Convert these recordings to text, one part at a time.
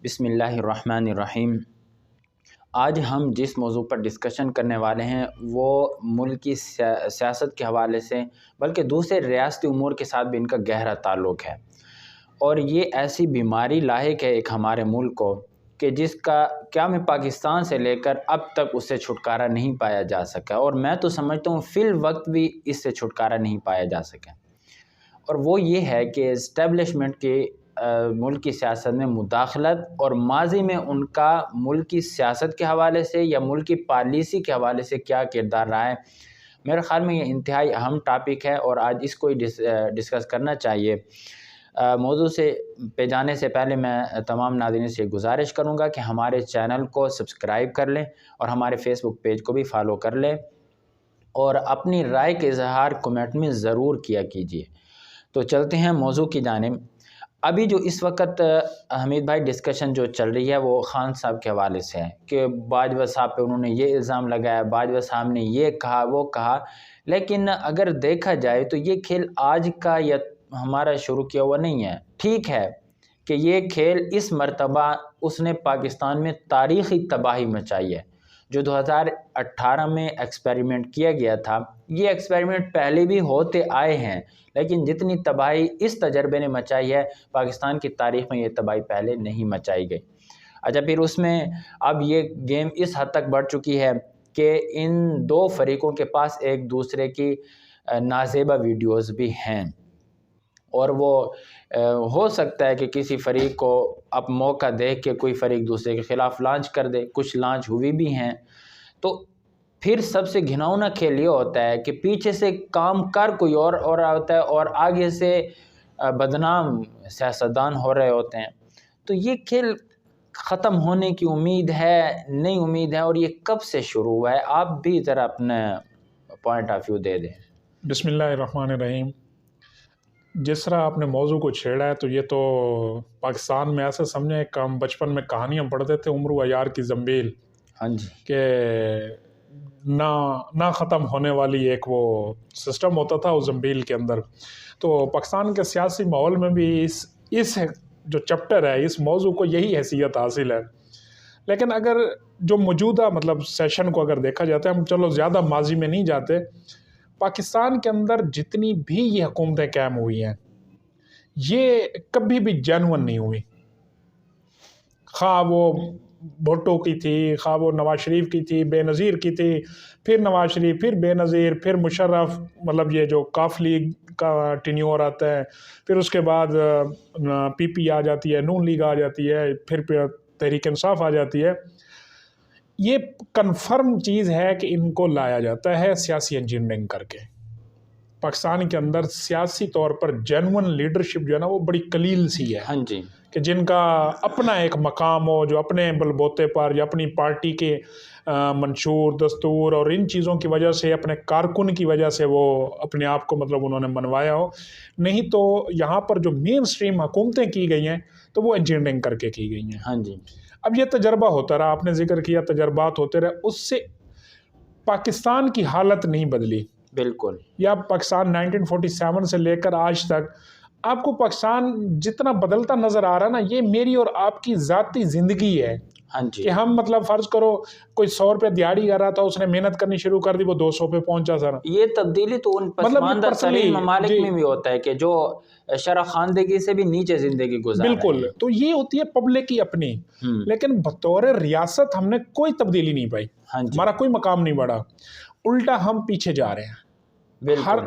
बिस्मिल्लाहिर्रहमानिर्रहीम। आज हम जिस मौजू पर डिस्कशन करने वाले हैं वो मुल्क की सियासत के हवाले से बल्कि दूसरे रियासती उमूर के साथ भी इनका गहरा ताल्लुक़ है। और ये ऐसी बीमारी लाहिक है एक हमारे मुल्क को कि जिसका क्या में पाकिस्तान से लेकर अब तक उससे छुटकारा नहीं पाया जा सका, और मैं तो समझता हूँ फ़िल वक्त भी इससे छुटकारा नहीं पाया जा सका। और वो ये है कि इस्टेब्लिशमेंट के मुल्क की सियासत में मुदाखलत और माजी में उनका मुल्क की सियासत के हवाले से या मुल्क की पॉलिसी के हवाले से क्या किरदार रहा है। मेरे ख़्याल में ये इंतहाई अहम टॉपिक है और आज इसको ही डिस्कस करना चाहिए। मौजू से पे जाने से पहले मैं तमाम नाज़रीन से गुजारिश करूँगा कि हमारे चैनल को सब्सक्राइब कर लें और हमारे फेसबुक पेज को भी फॉलो कर लें और अपनी राय के इजहार कमेंट में ज़रूर किया कीजिए। तो चलते हैं मौजू की जानिब। अभी जो इस वक्त हमीद भाई डिस्कशन जो चल रही है वो खान साहब के हवाले से है कि बाजवा साहब पे उन्होंने ये इल्ज़ाम लगाया, बाजवा साहब ने ये कहा वो कहा। लेकिन अगर देखा जाए तो ये खेल आज का या हमारा शुरू किया हुआ नहीं है। ठीक है कि ये खेल इस मर्तबा उसने पाकिस्तान में तारीख़ी तबाही मचाई है। जो 2018 में एक्सपेरिमेंट किया गया था, ये एक्सपेरिमेंट पहले भी होते आए हैं, लेकिन जितनी तबाही इस तजर्बे ने मचाई है पाकिस्तान की तारीख़ में ये तबाही पहले नहीं मचाई गई। अच्छा, फिर उसमें अब ये गेम इस हद तक बढ़ चुकी है कि इन दो फरीक़ों के पास एक दूसरे की नाज़ेबा वीडियोज़ भी हैं और वो हो सकता है कि किसी फ़रीक़ को अब मौका देख के कोई फ़रीक़ दूसरे के ख़िलाफ़ लॉन्च कर दे। कुछ लॉन्च हुई भी हैं। तो फिर सबसे घिनौना खेल ये होता है कि पीछे से काम कर कोई और होता है और आगे से बदनाम सियासतदान हो रहे होते हैं। तो ये खेल ख़त्म होने की उम्मीद है, नहीं उम्मीद है, और ये कब से शुरू हुआ है? आप भी ज़रा अपना पॉइंट ऑफ व्यू दे दें। बिस्मिल्लाहिर्रहमानिर्रहीम। जिस तरह आपने मौजू को छेड़ा है तो ये तो पाकिस्तान में ऐसा समझे कि हम बचपन में कहानियाँ पढ़ते थे उम्र व यार की ज़ंबील। हाँ जी। कि ना ख़त्म होने वाली एक वो सिस्टम होता था उस ज़ंबील के अंदर। तो पाकिस्तान के सियासी माहौल में भी इस जो चैप्टर है, इस मौजू को यही हैसियत हासिल है। लेकिन अगर जो मौजूदा मतलब सेशन को अगर देखा जाता है, हम चलो ज़्यादा माजी में नहीं जाते, पाकिस्तान के अंदर जितनी भी ये हुकूमतें कायम हुई हैं ये कभी भी जेन्युइन नहीं हुई। खा वो भुट्टो की थी, खा वो नवाज शरीफ की थी, बेनज़ीर की थी, फिर नवाज शरीफ, फिर बेनज़ीर, फिर मुशर्रफ, मतलब ये जो काफ लीग का टेन्योर आता है, फिर उसके बाद पीपी आ जाती है, नून लीग आ जाती है, फिर तहरीक इंसाफ आ जाती है। ये कन्फर्म चीज़ है कि इनको लाया जाता है सियासी इंजीनियरिंग करके। पाकिस्तान के अंदर सियासी तौर पर जेन्युइन लीडरशिप जो है ना वो बड़ी कलील सी है। हाँ जी। कि जिनका अपना एक मकाम हो, जो अपने बलबोते पर या अपनी पार्टी के मंशूर दस्तूर और इन चीज़ों की वजह से, अपने कारकुन की वजह से वो अपने आप को मतलब उन्होंने मनवाया हो। नहीं तो यहाँ पर जो मेन स्ट्रीम हुकूमतें की गई हैं तो वो इंजीनियरिंग करके की गई हैं। हाँ जी। अब ये तजर्बा होता रहा, आपने जिक्र किया तजर्बात होते रहे, उससे पाकिस्तान की हालत नहीं बदली। बिल्कुल। या पाकिस्तान 1947 से लेकर आज तक आपको पाकिस्तान जितना बदलता नज़र आ रहा है ना, ये मेरी और आपकी ज़ाती ज़िंदगी है। हाँ जी। कि हम मतलब फ़र्ज़ करो कोई 100 रुपये दिहाड़ी कर रहा था, उसने मेहनत करनी शुरू कर दी, वो 200 पे पहुंचा सर। ये तब्दीली तो उन पसमानदा तरीन ममालिक में भी होता है कि जो शरह खानदगी से भी नीचे ज़िंदगी गुजार रहे हैं। बिल्कुल। तो ये होती है पब्लिक की अपनी, लेकिन बतौर रियासत हमने कोई तब्दीली नहीं पाई। हाँ जी। हमारा कोई मकाम नहीं बढ़ा, उल्टा हम पीछे जा रहे हैं। हर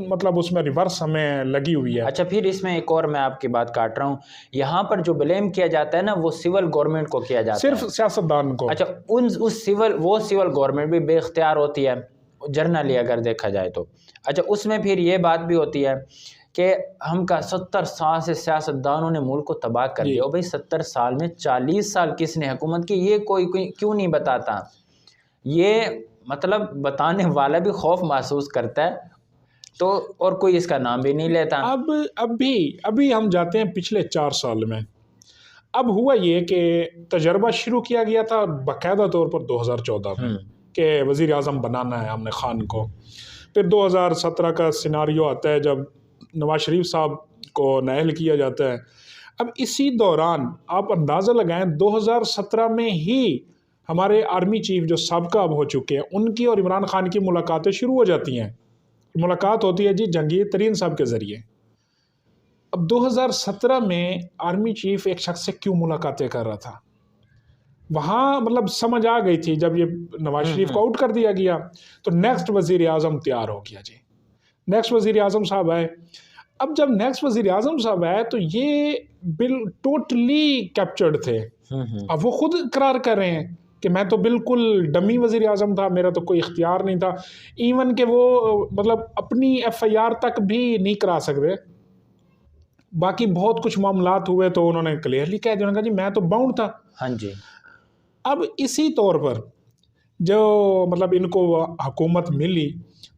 मतलब उसमें रिवर्स हमें लगी हुई है। अच्छा, फिर इसमें एक और मैं आपकी बात काट रहा हूँ, यहाँ पर जो ब्लेम किया जाता है ना वो सिविल गवर्नमेंट को किया जाता है, सिर्फ सियासतदान को। अच्छा, वो सिविल गवर्नमेंट भी बेख्तियार होती है जर्नली अगर देखा जाए तो। अच्छा, उसमें फिर ये बात भी होती है कि हम का 70 साल से सियासतदानों ने मुल्क को तबाह कर दिया। भाई 70 साल में 40 साल किसने हुकूमत की, ये कोई क्यों नहीं बताता? ये मतलब बताने वाला भी खौफ महसूस करता है तो, और कोई इसका नाम भी नहीं लेता। अभी हम जाते हैं पिछले 4 साल में। अब हुआ ये कि तजर्बा शुरू किया गया था बाकायदा तौर पर 2014 में कि वज़ीर आज़म बनाना है हमने खान को। फिर 2017 का सिनारियो आता है जब नवाज शरीफ साहब को नाअहल किया जाता है। अब इसी दौरान आप अंदाज़ा लगाएं 2017 में ही हमारे आर्मी चीफ जो साबका अब हो चुके हैं, उनकी और इमरान खान की मुलाकातें शुरू हो जाती हैं। मुलाकात होती है जी जहांगीर तरीन साहब के ज़रिए। अब 2017 में आर्मी चीफ एक शख्स से क्यों मुलाकातें कर रहा था, वहाँ मतलब समझ आ गई थी। जब ये नवाज शरीफ को आउट कर दिया गया तो नेक्स्ट वज़ीर आज़म तैयार हो गया जी, नेक्स्ट वज़ीर आज़म साहब आए। अब जब नेक्स्ट वज़ीर आज़म साहब आए तो ये बिल टोटली कैप्चर्ड थे। अब वो खुद इकरार कर रहे हैं कि मैं तो बिल्कुल डमी वज़ीर आज़म था, मेरा तो कोई इख्तियार नहीं था, इवन के वो मतलब अपनी FIR तक भी नहीं करा सकते। बाकी बहुत कुछ मामलात हुए तो उन्होंने क्लियरली कह दिया, जी मैं तो बाउंड था। हाँ जी। अब इसी तौर पर जो मतलब इनको हुकूमत मिली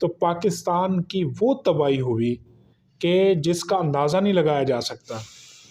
तो पाकिस्तान की वो तबाही हुई कि जिसका अंदाज़ा नहीं लगाया जा सकता।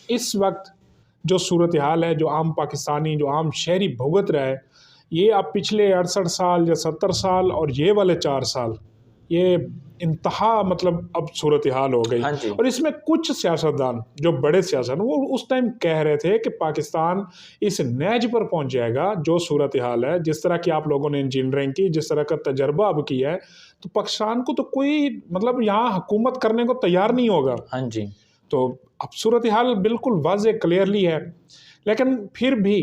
इस वक्त जो सूरत हाल है, जो आम पाकिस्तानी, जो आम शहरी भुगत रहा है, ये अब पिछले 68 साल या 70 साल और ये वाले 4 साल, ये इंतहा मतलब अब सूरत हाल हो गई। हाँ जी। और इसमें कुछ सियासतदान जो बड़े सियासतदान वो उस टाइम कह रहे थे कि पाकिस्तान इस नहज पर पहुंच जाएगा जो सूरत हाल है, जिस तरह की आप लोगों ने इंजीनियरिंग की, जिस तरह का तजर्बा अब किया है, तो पाकिस्तान को तो कोई मतलब यहाँ हुकूमत करने को तैयार नहीं होगा। हाँ जी। तो अब सूरत हाल बिल्कुल वाज़ेह क्लियरली है, लेकिन फिर भी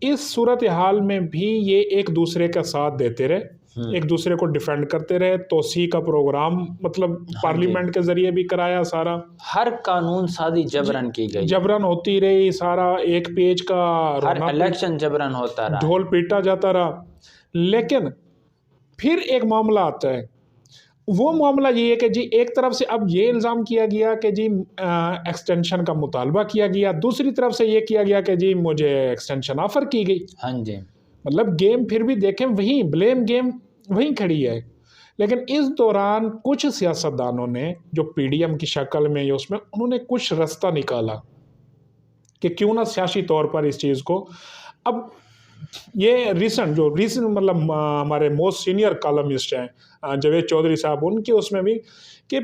इस सूरत हाल में भी ये एक दूसरे का साथ देते रहे, एक दूसरे को डिफेंड करते रहे। तोसी का प्रोग्राम मतलब पार्लियामेंट के जरिए भी कराया, सारा हर कानून साजी जबरन की गई, जबरन होती रही, सारा एक पेज का हर इलेक्शन जबरन होता रहा, ढोल पीटा जाता रहा। लेकिन फिर एक मामला आता है, वो मामला ये है कि जी एक तरफ से अब ये इल्ज़ाम किया गया कि जी एक्सटेंशन का मुतालबा किया गया, दूसरी तरफ से ये किया गया कि जी मुझे एक्सटेंशन ऑफर की गई। हाँ जी। मतलब गेम फिर भी देखें वहीं ब्लेम गेम वहीं खड़ी है। लेकिन इस दौरान कुछ सियासतदानों ने जो PDM की शक्ल में या उसमें उन्होंने कुछ रास्ता निकाला कि क्यों ना सियासी तौर पर इस चीज़ को, अब ये रिसेंट मतलब हमारे मोस्ट सीनियर कॉलमिस्ट हैं जावेद चौधरी साहब, उनके उसमें भी कि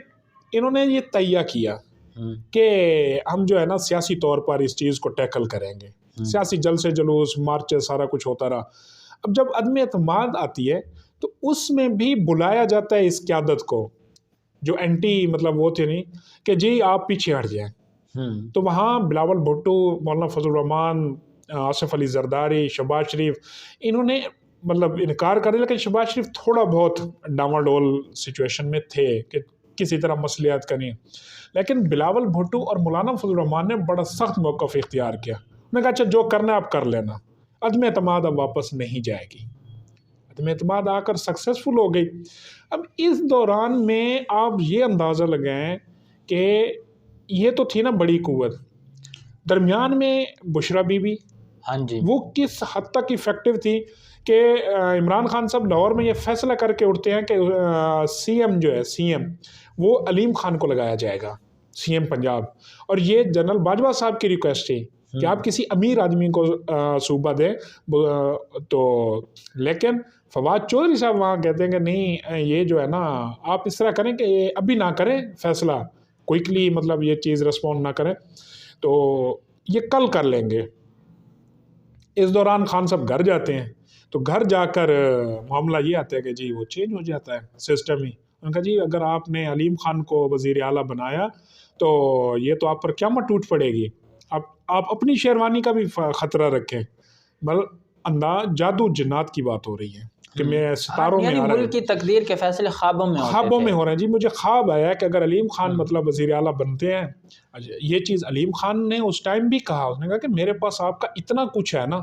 इन्होंने ये तय किया कि हम जो है ना सियासी तौर पर इस चीज़ को टैकल करेंगे। सियासी जलसे जुलूस मार्च सारा कुछ होता रहा। अब जब अदम एतमाद आती है तो उसमें भी बुलाया जाता है इस क़यादत को जो एंटी मतलब वो थे नहीं कि जी आप पीछे हट जाएं। तो वहाँ बिलावल भुट्टो, मौलाना फजल रहमान, आसिफ अली जरदारी, शहबाज शरीफ, इन्होंने मतलब इनकार कर दिया। लेकिन शहबाज शरीफ थोड़ा बहुत डामाडोल सिचुएशन में थे कि किसी तरह मसलियात करें। लेकिन बिलावल भुट्टो और मौलाना फजल रहमान ने बड़ा सख्त मौक़िफ़ इख्तियार किया। उन्होंने कहा अच्छा जो करना है आप कर लेना, अदम एतमाद अब वापस नहीं जाएगी। अदम एतमाद आकर सक्सेसफुल हो गई। अब इस दौरान में आप ये अंदाज़ा लगाएं कि ये तो थी ना बड़ी कुव्वत, दरमियान में बुशरा बीबी, हाँ जी, वो किस हद तक इफ़ेक्टिव थी कि इमरान खान साहब लाहौर में ये फैसला करके उठते हैं कि CM जो है CM वो अलीम खान को लगाया जाएगा CM पंजाब। और ये जनरल बाजवा साहब की रिक्वेस्ट थी कि आप किसी अमीर आदमी को सूबा दें। तो लेकिन फवाद चौधरी साहब वहाँ कहते हैं कि नहीं, ये जो है ना आप इस तरह करें कि अभी ना करें फैसला, क्विकली मतलब ये चीज़ रिस्पॉन्ड ना करें, तो ये कल कर लेंगे। इस दौरान खान साहब घर जाते हैं, तो घर जाकर मामला ये आता है कि जी वो चेंज हो जाता है सिस्टम ही। उनका जी अगर आपने अलीम खान को वज़ीर आला बनाया तो ये तो आप पर क़यामत टूट पड़ेगी, आप अपनी शेरवानी का भी ख़तरा रखें। मतलब जादू जिन्नात की बात हो रही है कि मैं सितारों में आ रहा मुल्क की तकदीर के फैसले ख्वाबों में हो रहे हैं। जी मुझे ख्वाब आया कि अगर अलीम खान मतलब वज़ीर आला बनते हैं। ये चीज़ अलीम खान ने उस टाइम भी कहा, उसने कहा कि मेरे पास आपका इतना कुछ है ना,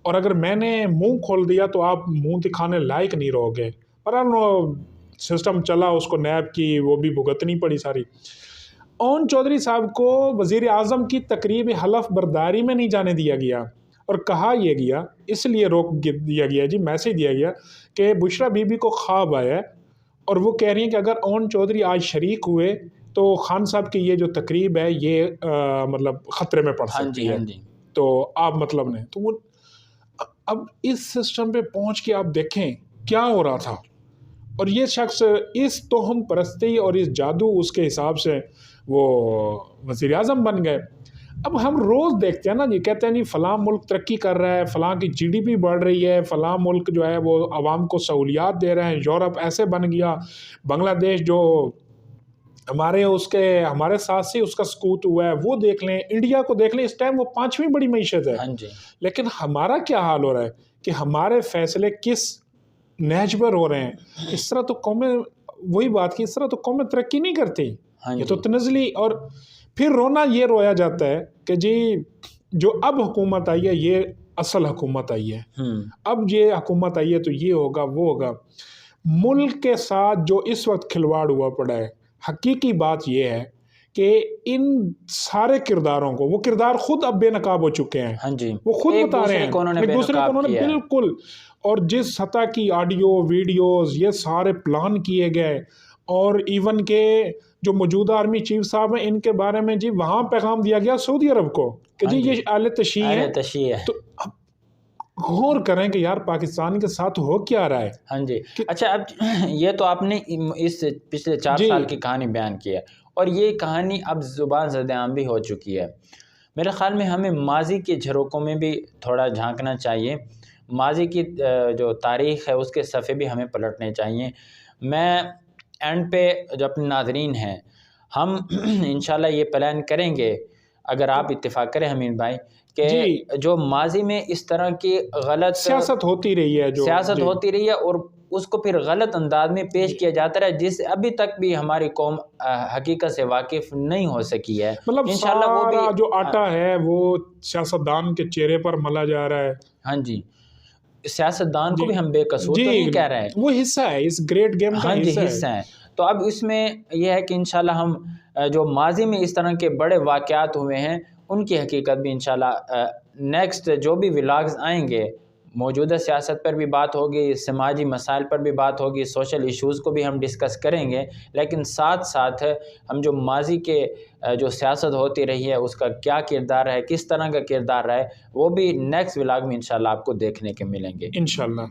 और अगर मैंने मुंह खोल दिया तो आप मुंह दिखाने लायक नहीं रहोगे। पर सिस्टम चला, उसको नैब की वो भी भुगतनी पड़ी सारी। ओन चौधरी साहब को वज़ीर आज़म की तकरीब हलफ बर्दारी में नहीं जाने दिया गया, और कहा यह गया इसलिए रोक दिया गया जी, मैसेज दिया गया कि बुशरा बीबी को ख्वाब आया और वो कह रही हैं कि अगर ओन चौधरी आज शरीक हुए तो खान साहब की ये जो तकरीब है ये मतलब ख़तरे में पड़ सकती है। तो आप मतलब नहीं तो वो अब इस सिस्टम पे पहुंच के आप देखें क्या हो रहा था। और ये शख्स इस तोहम परस्ती और इस जादू उसके हिसाब से वो वज़ीर आज़म बन गए। अब हम रोज़ देखते हैं ना जी, कहते हैं जी फ़लाँ मुल्क तरक्की कर रहा है, फ़लाँ की जीडीपी बढ़ रही है, फ़लाँ मुल्क जो है वो आवाम को सहूलियात दे रहे हैं, यूरोप ऐसे बन गया, बांग्लादेश जो हमारे साथ से उसका सकूत हुआ है, वो देख लें, इंडिया को देख लें, इस टाइम वो 5वीं बड़ी मईशत है। हाँ जी। लेकिन हमारा क्या हाल हो रहा है कि हमारे फैसले किस नहज पर हो रहे हैं। इस तरह तो कौमें, वही बात की, इस तरह तो कौमें तरक्की नहीं करती। हाँ ये तो जी। तनज़ली, और फिर रोया जाता है कि जी जो अब हुकूमत आई है ये असल हुकूमत आई है, अब ये हुकूमत आई है तो ये होगा वो होगा। मुल्क के साथ जो इस वक्त खिलवाड़ हुआ पड़ा है, हकीकी बात ये है कि इन सारे किरदारों को, वो किरदार खुद अब बेनकाब हो चुके हैं। हाँ जी, वो खुद एक बता रहे दूसरे हैं, को उन्होंने एक दूसरे को बेनकाब उन्होंने किया है। बिल्कुल, और जिस सतह की ऑडियो वीडियोस ये सारे प्लान किए गए, और इवन के जो मौजूदा आर्मी चीफ साहब हैं इनके बारे में जी वहाँ पैगाम दिया गया सऊदी अरब को कि हाँ जी जी, ये आले तशी है। है। तो अब गौर करें कि यार पाकिस्तान के साथ हो क्या रहा है। हाँ जी। अच्छा, अब ये तो आपने इस पिछले 4 जी साल की कहानी बयान की है, और ये कहानी अब ज़ुबान ज़द-ए-आम भी हो चुकी है। मेरे ख़्याल में हमें माज़ी के झरोकों में भी थोड़ा झाँकना चाहिए। माज़ी की जो तारीख़ है उसके सफ़े भी हमें पलटने चाहिए। मैं एंड पे जो अपने नाज़रीन हैं, हम इंशाल्लाह ये प्लान करेंगे, अगर आप इत्तेफ़ाक करें हमीद भाई, जी, कि जो माज़ी में इस तरह की गलत सियासत होती रही है जो, सियासत जी होती रही है और उसको फिर गलत अंदाज में पेश जी, किया जाता रहा, जिससे अभी तक भी हमारी कौम हकीकत से वाकिफ़ नहीं हो सकी है। मतलब इंशाल्लाह वो भी सारा जो आटा है वो सियासतदान के चेहरे पर मला जा रहा है। हाँ जी, सियासतदान को जी भी हम बेकसूर जी, तो नहीं कह रहे हैं। वो हिस्सा है, इस ग्रेट गेम का हाँ जी, हिस्सा है। हिस्सा हैं। तो अब इसमें ये है कि इंशाल्लाह हम जो माज़ी में इस तरह के बड़े वाक़यात हुए हैं, उनकी हकीकत भी इंशाल्लाह नेक्स्ट जो भी व्लॉग्स आएँगे, मौजूदा सियासत पर भी बात होगी, समाजी मसाइल पर भी बात होगी, सोशल इश्यूज़ को भी हम डिस्कस करेंगे। लेकिन साथ-साथ हम जो माज़ी के जो सियासत होती रही है, उसका क्या किरदार है, किस तरह का किरदार है, वो भी नेक्स्ट व्लॉग में इंशाल्लाह आपको देखने के मिलेंगे। इंशाल्लाह।